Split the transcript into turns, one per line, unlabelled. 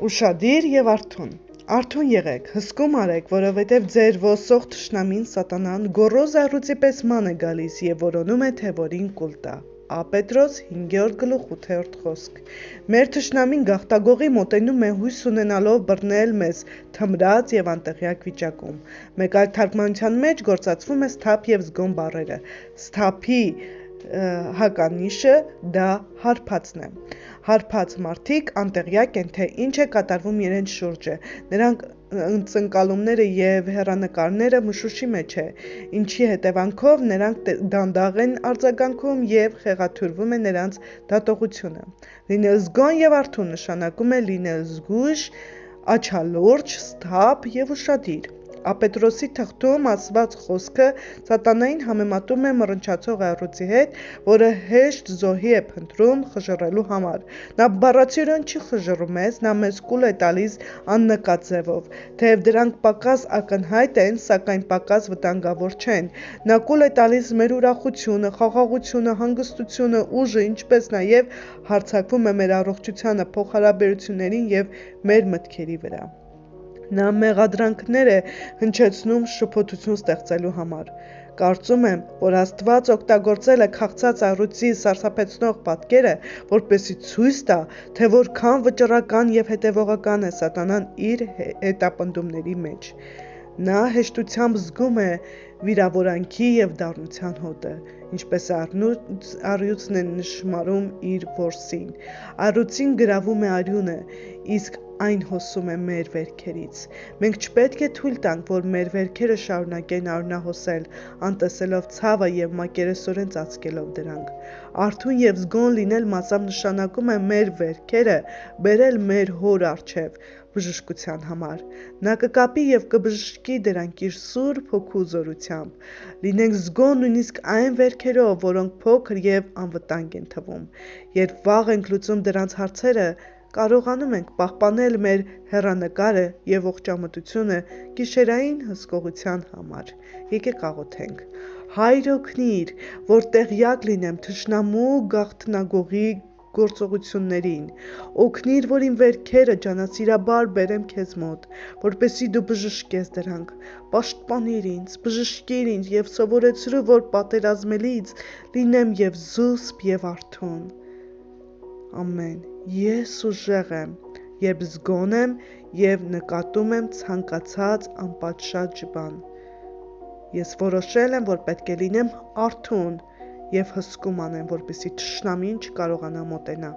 Ուշադիր և արթուն։ Արթուն եղեք, հսկում արեք, որովհետև ձեր ոսող թշնամին Սատանան գոռոզ առյուծի պես ման է գալիս և որոնում է, թե որին կուլ տա։ Պետրոս 5:8 խոսք։ Մեր թշնամին գաղտագողի մոտենում է հույս ունենալով բռնել մեզ թմրած և անտեղյակ վիճակում։ Մեկ այլ թարգմանության մեջ գործածվում է սթափ և զգոն բառերը։ Սթափի հականիշը դա հարբածն է։ Հարբած մարդիկ անտեղյակ են, թե ինչ է կատարվում իրենց շուրջը, նրանք ընկալումները և հեռանկարները մշուշի մեջ է, ինչի հետևանքով նրանք դանդաղ են արձագանքում և խեղաթյուրվում է նրանց դատողությունը։ Լինել զգոն և արթուն նշանակում է լինել զգույշ, աչալուրջ, սթափ և ուշադիր։ Պետրոսի թղթում ասված խոսքը սատանային համեմատում է մռնչացող առյուծի հետ, որը հեշտ զոհի է փնտրում խժռելու համար։ Նա բառացիորեն չի խժռում մեզ, նա մեզ կուլ է տալիս աննկատ ձևով։ Թեև դրանք պակաս ակնհայտ են, սակայն պակաս վտանգավոր չեն։ Նա կուլ է տալիս մեր ուրախությունը, խաղաղությունը, հանգստությունը, ուժը, ինչպես նաև հարձակվում է մեր առողջությանը, փոխհարաբերություններին և մեր մտքերի վրա։ Նա մեղադրանքներ է հնչեցնում շփոթություն ստեղծելու համար։ Կարծում եմ, որ Աստված օգտագործել է քաղցած առյուծի սարսափեցնող պատկերը, որպեսզի ցույց տա, թե որքան վճռական և հետևողական է Սատանան իր հետապնդումների մեջ։ Նա հեշտությամբ զգում է վիրավորանքի և դառնության հոտը, ինչպես առյուծն է նշմարում իր որսին։ Առյուծին գրավում է արյունը, իսկ այն հոսում է մեր վերքերից։ Մենք չպետք է թույլ տանք, որ մեր վերքերը շարունակեն արյունահոսել, անտեսելով ցավը և մակերեսորեն ծածկելով դրանք։ Արթուն և զգոն լինել մասամբ նշանակում է մեր վերքերը բերել մեր Հոր առջև բժշկության համար։ Նա կկապի և կբժշկի դրանք իր Սուրբ Հոգու զորությամբ։ Լինենք զգոն նույնիսկ այն վերքերով, որոնք փոքր և անվտանգ են թվում։ Երբ վաղ ենք լուծում դրանց հարցերը, կարողանում ենք պահպանել մեր հեռանկարը և ողջամտությունը գիշերային հսկողության համար։ Եկեք աղոթենք։ Հայր օգնիր, որ տեղյակ լինեմ թշնամու գաղտնագողի գործողություններին։ Օգնիր, որ իմ վերքերը ջանասիրաբար բերեմ քեզ մոտ, որպեսզի դու բժշկես դրանք։ Պաշտպանիր ինձ, բժշկիր ինձ և սովորեցրու, որ պատերազմելիս լինեմ և զուսպ և արթուն։ Ամեն։ Ես ուժեղ եմ, երբ զգոն եմ և նկատում եմ ցանկացած անպատշաճ բան։ Ես որոշել եմ, որ պետք է լինեմ արթուն և հսկում անեմ, որպեսզի թշնամին չկարողանա մոտենա։